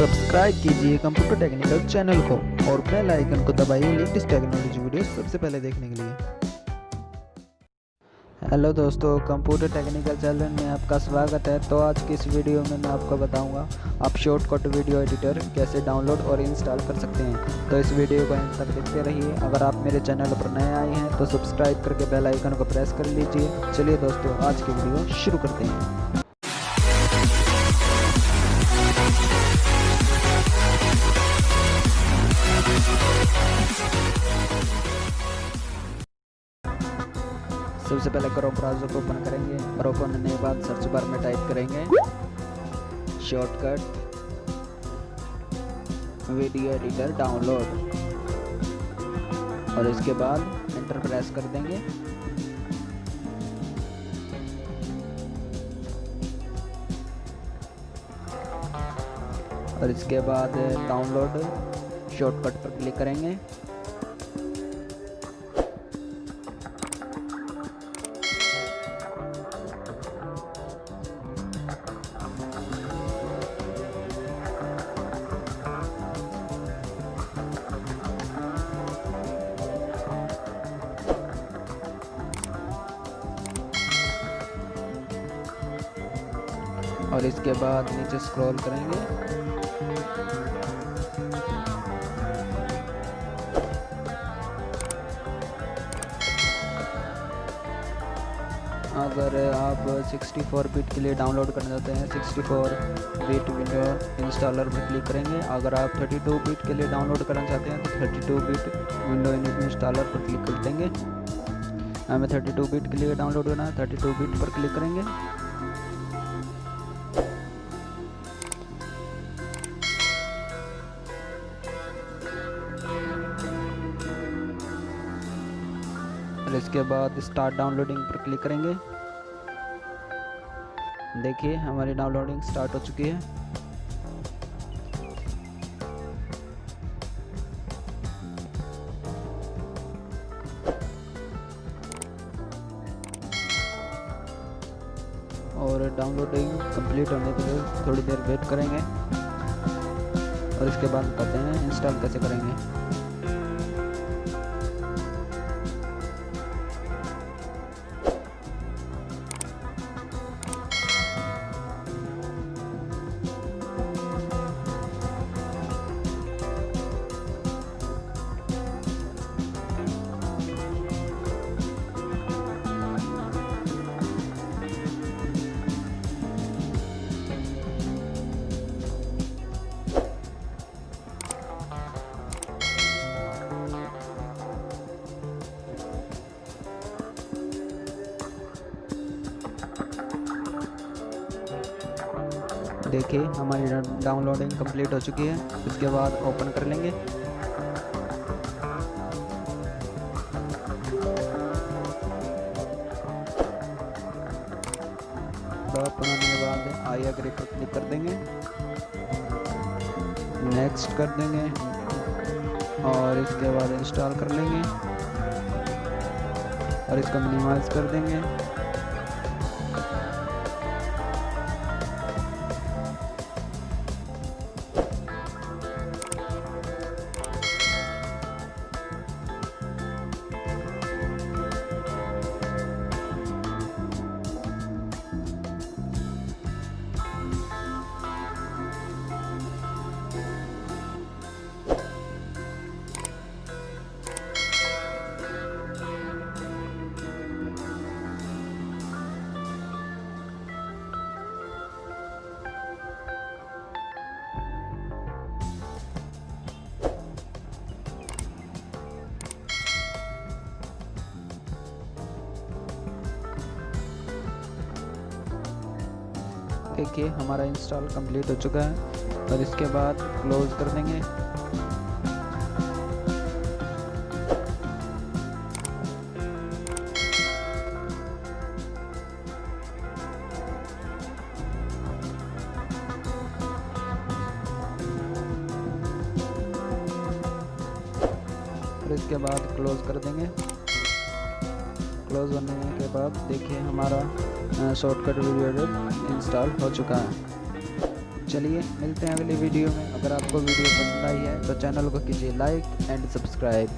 Subscribe कीजिए computer technical channel को और बेल आइकन को दबाइए लेटेस्ट टेक्नोलॉजी वीडियो सबसे पहले देखने के लिए। हेलो दोस्तों, कंप्यूटर टेक्निकल चैनल में आपका स्वागत है। तो आज की इस वीडियो में मैं आपको बताऊंगा आप शॉर्टकट वीडियो एडिटर कैसे डाउनलोड और इंस्टॉल कर सकते हैं। तो इस वीडियो को अंत तक देखते रहिए। अगर आप मेरे चैनल पर नए आए हैं तो सब्सक्राइब करके बेल आइकन को प्रेस कर लीजिए। चलिए दोस्तों, आज की वीडियो शुरू करते हैं। सबसे पहले क्रोम ब्राउज़र को ओपन करेंगे और ओपन होने के बाद सर्च बार में टाइप करेंगे शॉर्टकट वीडियो एडिटर डाउनलोड और इसके बाद एंटर प्रेस कर देंगे। और इसके बाद डाउनलोड शॉर्टकट पर क्लिक करेंगे। और इसके बाद नीचे स्क्रॉल करेंगे। अगर आप 64 बिट के लिए डाउनलोड करना चाहते हैं 64 बिट विंडो इंस्टॉलर पर क्लिक करेंगे। अगर आप 32 बिट के लिए डाउनलोड करना चाहते हैं तो 32 बिट विंडो इंस्टॉलर पर क्लिक कर देंगे। हमें 32 बिट के लिए डाउनलोड करना है, 32 बिट पर क्लिक करेंगे। और इसके बाद स्टार्ट डाउनलोडिंग पर क्लिक करेंगे। देखिए हमारी डाउनलोडिंग स्टार्ट हो चुकी है। और डाउनलोडिंग कंप्लीट होने के लिए थोड़ी देर वेट करेंगे और इसके बाद बताते हैं इंस्टॉल कैसे करेंगे। देखिए हमारी डाउनलोडिंग कंप्लीट हो चुकी है। इसके बाद ओपन कर लेंगे। ओपन होने के बाद आई एग्री पर क्लिक कर देंगे, नेक्स्ट कर देंगे और इसके बाद इंस्टॉल कर लेंगे और इसको मिनिमाइज कर देंगे। देखिए हमारा इंस्टॉल कंप्लीट हो चुका है और इसके बाद क्लोज कर देंगे। और इसके बाद क्लोज कर देंगे। क्लोज होने के बाद देखिए हमारा शॉर्टकट वीडियो इंस्टॉल हो चुका है। चलिए मिलते हैं अगली वीडियो में। अगर आपको वीडियो पसंद आई है तो चैनल को कीजिए लाइक एंड सब्सक्राइब।